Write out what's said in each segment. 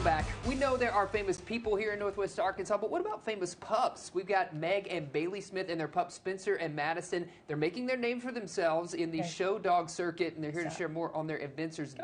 back. We know there are famous people here in Northwest Arkansas, but what about famous pups? We've got Meg and Bailey Smith and their pups Spencer and Madison. They're making their name for themselves in the show dog circuit, and they're here to share more on their adventures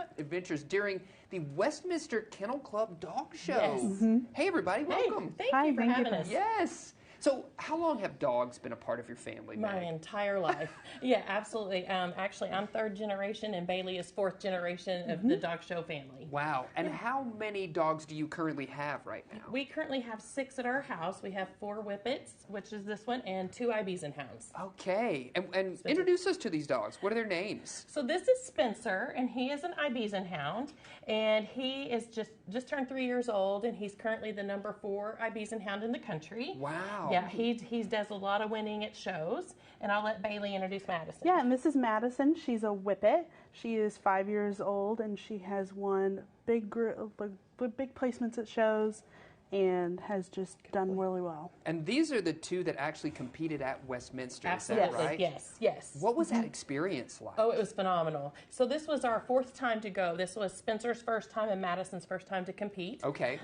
during the Westminster Kennel Club Dog Show. Yes. Hey, everybody, welcome. Thank you for having us. Yes. So how long have dogs been a part of your family, Meg? My entire life. Yeah, absolutely. Actually, I'm third generation, and Bailey is fourth generation of the dog show family. Wow. And how many dogs do you currently have right now? We currently have 6 at our house. We have 4 Whippets, which is this one, and 2 Ibis and Hounds. Okay. And introduce us to these dogs. What are their names? So this is Spencer, and he is an Ibis and Hound, and he is just turned 3 years old, and he's currently the number 4 Ibis and Hound in the country. Wow. Yeah, he does a lot of winning at shows, and I'll let Bailey introduce Madison. Yeah, and this is Madison. She's a Whippet. She is 5 years old, and she has won big placements at shows and has just done really well. And these are the 2 that actually competed at Westminster, Absolutely. is that right? Yes. What was that experience like? Oh, it was phenomenal. So this was our 4th time to go. This was Spencer's first time and Madison's first time to compete. Okay.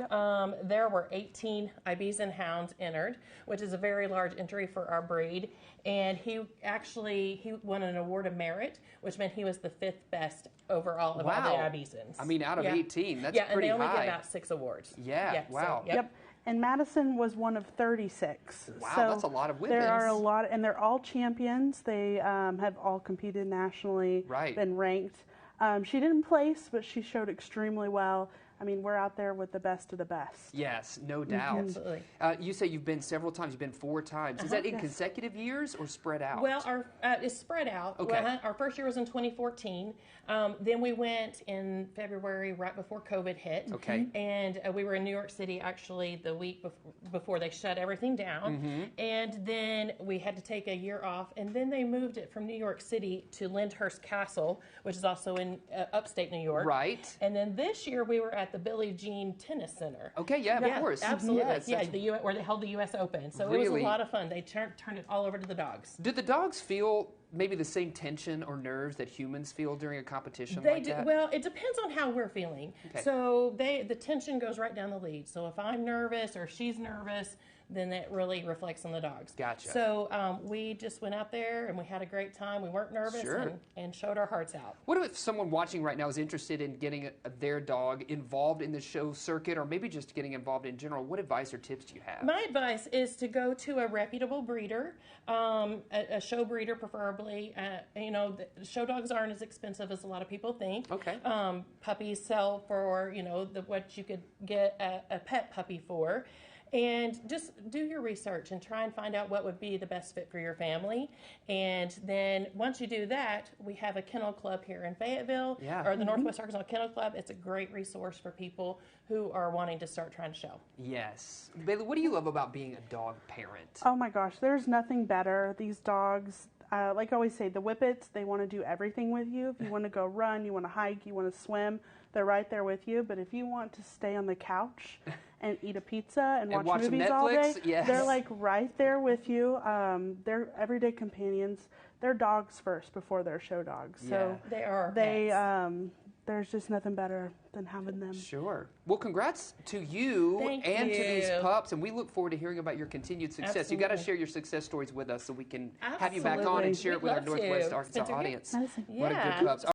There were 18 Ibis and Hounds entered, which is a very large entry for our breed. And he won an award of merit, which meant he was the 5th best overall of all the Ibisons. I mean, out of 18, that's pretty high. Yeah, and they only give out 6 awards. Yeah, wow. So, Yep. And Madison was one of 36. Wow, so that's a lot of women. There are a lot, and they're all champions. They have all competed nationally, been ranked. She didn't place, but she showed extremely well. I mean, we're out there with the best of the best. Yes, no doubt. Absolutely. You say you've been several times. You've been 4 times. Is that in consecutive years or spread out? Well, it's spread out. Okay. Our first year was in 2014. Then we went in February, right before COVID hit. Okay. And we were in New York City actually the week before they shut everything down. And then we had to take a year off. And then they moved it from New York City to Lyndhurst Castle, which is also in upstate New York. Right. And then this year we were at the Billie Jean Tennis Center. Okay, yeah, of course. Absolutely. Yes, where they held the U.S. Open. So it was a lot of fun. They turned it all over to the dogs. Did the dogs feel maybe the same tension or nerves that humans feel during a competition like that? Well, it depends on how we're feeling. Okay. So the tension goes right down the lead. So if I'm nervous or she's nervous, then that really reflects on the dogs. Gotcha. So we just went out there and we had a great time. We weren't nervous and showed our hearts out. What if someone watching right now is interested in getting their dog involved in the show circuit, or maybe just getting involved in general? What advice or tips do you have? My advice is to go to a reputable breeder, a show breeder preferably. The show dogs aren't as expensive as a lot of people think. Okay. Puppies sell for, what you could get a pet puppy for. And just do your research and try and find out what would be the best fit for your family. And then once you do that, we have a kennel club here in Fayetteville, or the Northwest Arkansas Kennel Club. It's a great resource for people who are wanting to start trying to show. Yes. Bailey, what do you love about being a dog parent? Oh my gosh, there's nothing better. These dogs, like I always say, the Whippets, they want to do everything with you. If you want to go run, you want to hike, you want to swim, they're right there with you. But if you want to stay on the couch and eat a pizza and watch movies all day, they're like right there with you. They're everyday companions. They're dogs first before they're show dogs. So they are. There's just nothing better than having them. Sure. Well, congrats to you to these pups, and we look forward to hearing about your continued success. Absolutely. You got to share your success stories with us so we can have you back on and share it with our Northwest Arkansas audience. Madison. What a good pups.